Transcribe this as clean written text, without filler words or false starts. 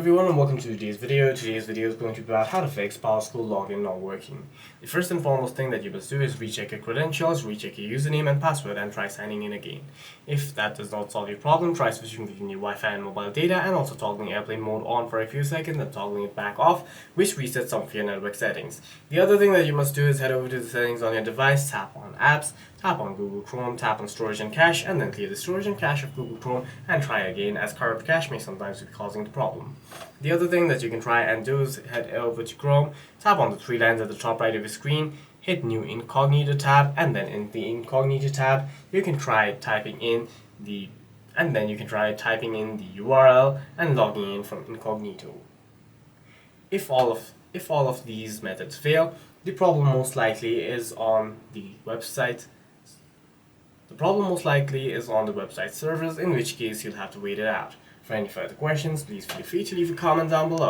everyone and welcome to today's video. Today's video is going to be about how to fix PowerSchool login not working. The first and foremost thing that you must do is recheck your credentials, recheck your username and password and try signing in again. If that does not solve your problem, try switching between your Wi-Fi and mobile data and also toggling airplane mode on for a few seconds and toggling it back off, which resets some of your network settings. The other thing that you must do is head over to the settings on your device, tap on apps, tap on Google Chrome, tap on storage and cache, and then clear the storage and cache of Google Chrome and try again, as current cache may sometimes be causing the problem. The other thing that you can try and do is head over to Chrome, tap on the three lines at the top right of your screen, hit New Incognito tab, and then in the Incognito tab, you can try typing in the URL and logging in from incognito. If all of these methods fail, the problem most likely is on the website. The problem most likely is on the website servers, in which case you'll have to wait it out. For any further questions, please feel free to leave a comment down below.